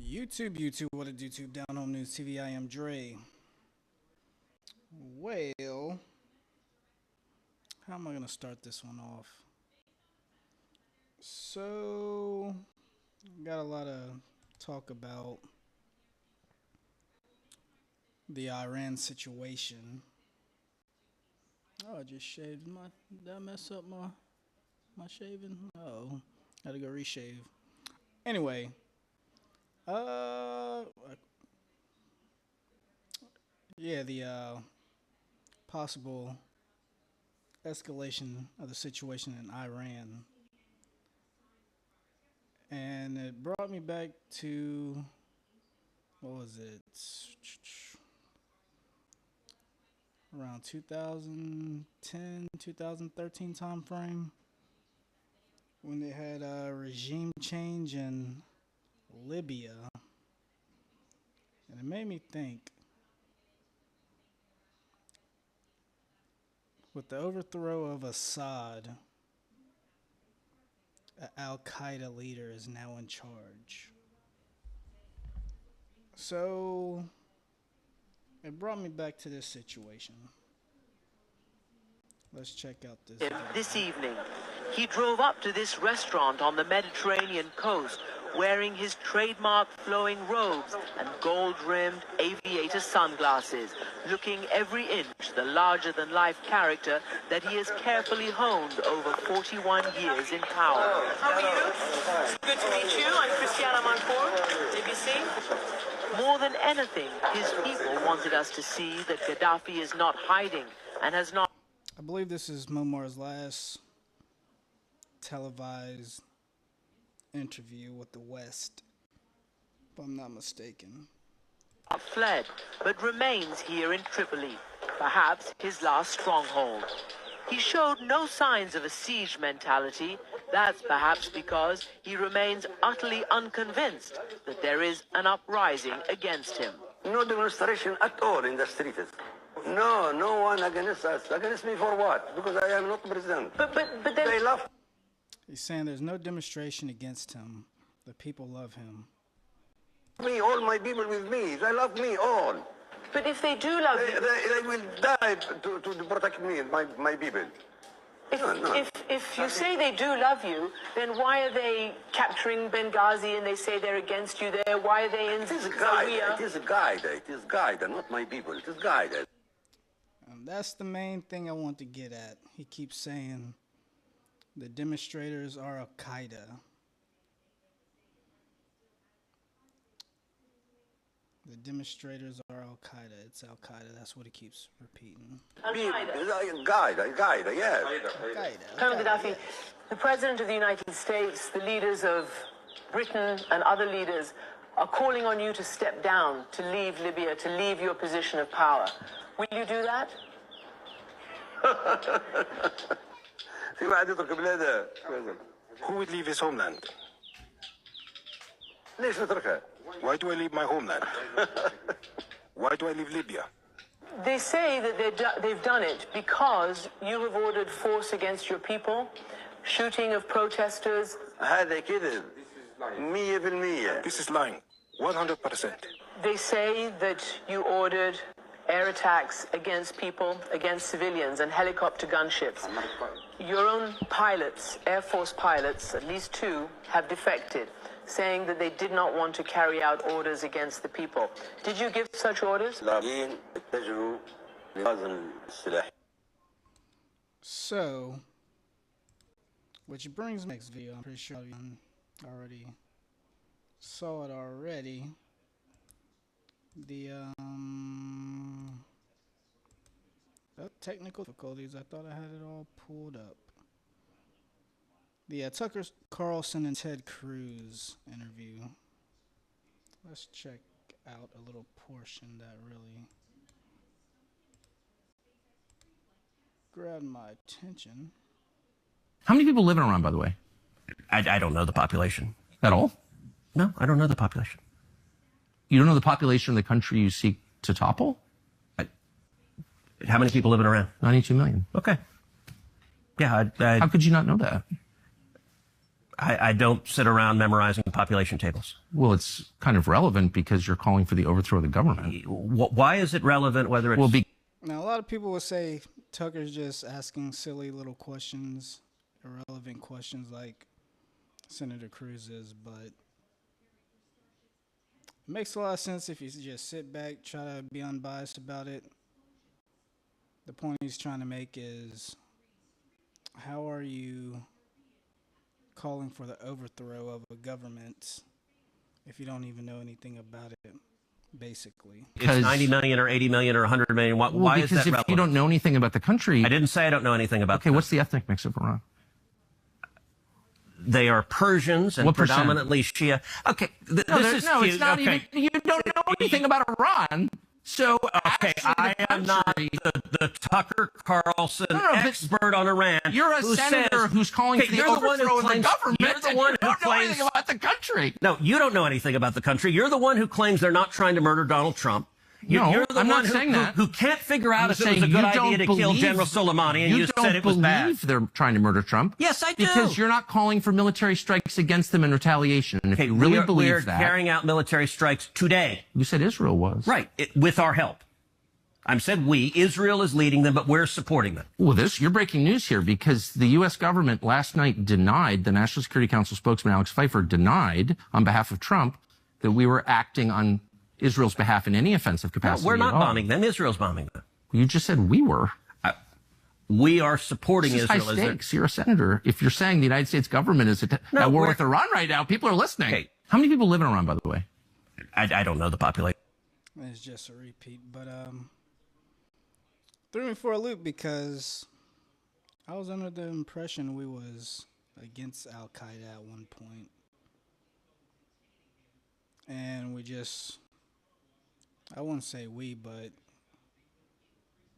YouTube, what a YouTube, Down Home News TV, I am Dre. Well, how am I going to start this one off? So, got a lot of talk about the Iran situation. Oh, I just shaved did I mess up my shaving? Oh, had to go reshave. Anyway, yeah, the possible escalation of the situation in Iran. And it brought me back to, what was it? Around 2010, 2013 time frame, when they had a regime change in Libya. And it made me think, with the overthrow of Assad, an al-Qaeda leader is now in charge. So it brought me back to this situation. Let's check out this video. This evening, he drove up to this restaurant on the Mediterranean coast wearing his trademark flowing robes and gold-rimmed aviator sunglasses, looking every inch the larger-than-life character that he has carefully honed over 41 years in power. How are you? It's good to meet you. I'm Christiana Manfour, ABC. More than anything, his people wanted us to see that Gaddafi is not hiding and has not... I believe this is Muammar's last televised interview with the West, if I'm not mistaken. fled, but remains here in Tripoli, perhaps his last stronghold. He showed no signs of a siege mentality. That's perhaps because he remains utterly unconvinced that there is an uprising against him. No demonstration at all in the streets. No, no one against us. Against me for what? Because I am not president. But They love. He's saying there's no demonstration against him. The people love him. Me, all my people with me. They love me all. But if they do love you, They will die to protect me, my people. if you say they do love you, then why are they capturing Benghazi and they say they're against you there? Why are they in It is a guide. Zawiya? It is a guide. It is guide, not my people. It is guide. And that's the main thing I want to get at. He keeps saying the demonstrators are al-Qaeda. The demonstrators are al-Qaeda. It's al-Qaeda. That's what he keeps repeating. Guide, yes. Colonel Gaddafi, the President of the United States, the leaders of Britain and other leaders are calling on you to step down, to leave Libya, to leave your position of power. Will you do that? Who would leave his homeland? ليش نتركها؟ Why do I leave my homeland? Why do I leave Libya? They say that they've done it because you have ordered force against your people, shooting of protesters. هذا كذب 100%. This is lying. 100%. They say that you ordered air attacks against people, against civilians, and helicopter gunships. Your own pilots, Air Force pilots, at least 2, have defected, saying that they did not want to carry out orders against the people. Did you give such orders? So, which brings me to the next video. I'm pretty sure you already saw it already. The technical difficulties. I thought I had it all pulled up. The Tucker Carlson and Ted Cruz interview. Let's check out a little portion that really grabbed my attention. How many people live in Iran, by the way? I don't know the population. At all? No, I don't know the population. You don't know the population of the country you seek to topple? How many people live in Iran? 92 million. Okay. Yeah, How could you not know that? I don't sit around memorizing population tables. Well, it's kind of relevant because you're calling for the overthrow of the government. Why is it relevant whether it's... Well, Now, a lot of people will say Tucker's just asking silly little questions, irrelevant questions like Senator Cruz is, but it makes a lot of sense if you just sit back, try to be unbiased about it. The point he's trying to make is, how are you calling for the overthrow of a government if you don't even know anything about it, basically? It's 90 million or 80 million or 100 million. Why is that because if relevant? you don't know anything about the country... I didn't say I don't know anything about Okay, what's the ethnic mix of Iran? They are Persians and What percent? predominantly Shia. Okay, this is no, cute. it's not Okay. even... You don't know anything about Iran. So, Okay, actually, I am not country- the Tucker Carlson but expert on Iran. You're a who senator says, who calling okay, for the you're the one who overthrow of the claims, government. You're the and one you who don't know claims. anything about the country. No, you don't know anything about the country. You're the one who claims they're not trying to murder Donald Trump. No, You're the I'm one not saying that. who can't figure out I'm if it was saying a good you don't idea to kill believe- General Soleimani, and you said it was don't bad. believe they're trying to murder Trump. Yes, I do. Because you're not calling for military strikes against them in retaliation. And if you really we believe are that... carrying out military strikes today. You said Israel was. Right, with our help. I said we. Israel is leading them, but we're supporting them. Well, you're breaking news here because the U.S. government last night denied, the National Security Council spokesman Alex Pfeiffer denied on behalf of Trump that we were acting on Israel's behalf in any offensive No, capacity. we're not at all. bombing them. Israel's bombing them. You just said we were. We are supporting This is Israel. high stakes. You're a senator. If you're saying the United States government is at war we're- with Iran right now, people are listening. Okay. How many people live in Iran, by the way? I don't know the population. It's just a repeat, but threw me for a loop because I was under the impression we was against Al Qaeda at one point, and I wouldn't say we, but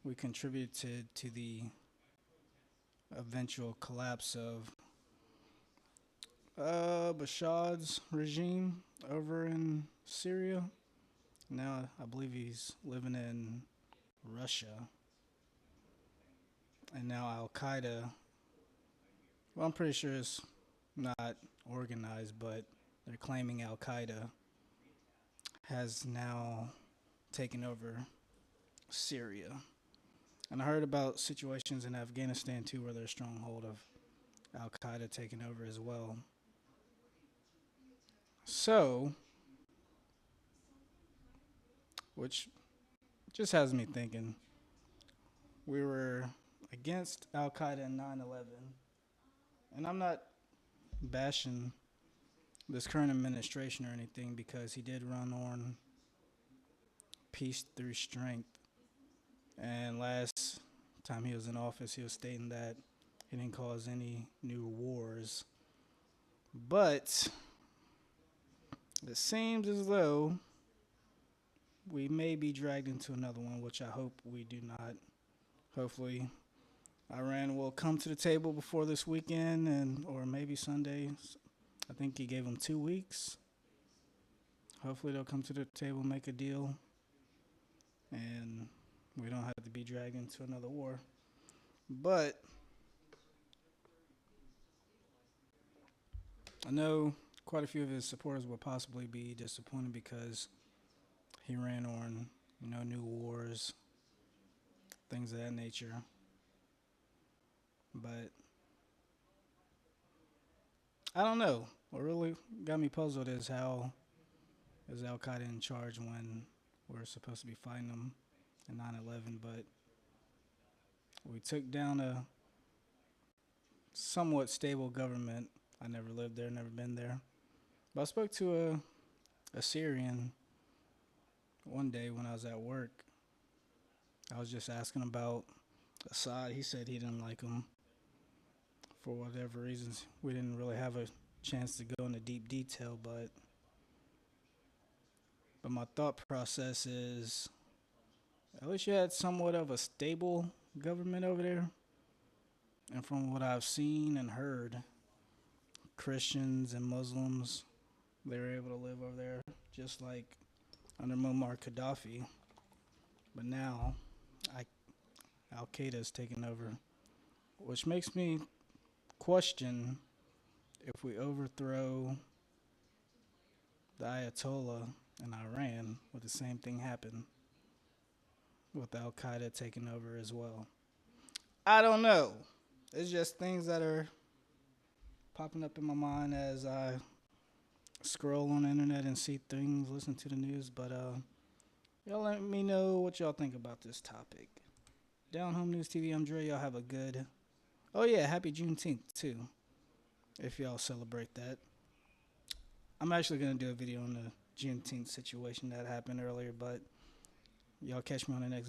we contributed to the eventual collapse of Bashar's regime over in Syria. Now I believe he's living in Russia. And now Al Qaeda, well, I'm pretty sure it's not organized, but they're claiming Al Qaeda has now taken over Syria. And I heard about situations in Afghanistan too, where there's a stronghold of Al Qaeda taking over as well. So, which just has me thinking, we were against Al Qaeda in 9/11, and I'm not bashing this current administration or anything because he did run on peace through strength. And last time he was in office, he was stating that he didn't cause any new wars. But it seems as though we may be dragged into another one, which I hope we do not. Hopefully, Iran will come to the table before this weekend, or maybe Sunday. I think he gave them 2 weeks. Hopefully, they'll come to the table, make a deal, and we don't have to be dragged into another war. But I know quite a few of his supporters will possibly be disappointed because he ran on, new wars, things of that nature. But I don't know. What really got me puzzled is how is Al Qaeda in charge when we're supposed to be fighting them in 9/11, but we took down a somewhat stable government. I never lived there, never been there. But I spoke to a Syrian one day when I was at work. I was just asking about Assad. He said he didn't like him for whatever reasons. We didn't really have a chance to go into deep detail, but my thought process is at least you had somewhat of a stable government over there. And from what I've seen and heard, Christians and Muslims, they were able to live over there just like under Muammar Gaddafi. But now Al Qaeda is taking over, which makes me question if we overthrow the Ayatollah in Iran, would the same thing happen with Al Qaeda taking over as well? I don't know. It's just things that are popping up in my mind as I scroll on the internet and see things, listen to the news. But y'all let me know what y'all think about this topic. Down Home News TV, I'm Dre. Y'all have a good. Oh yeah, happy Juneteenth too, if y'all celebrate that. I'm actually gonna do a video on the Juneteenth situation that happened earlier, but y'all catch me on the next video.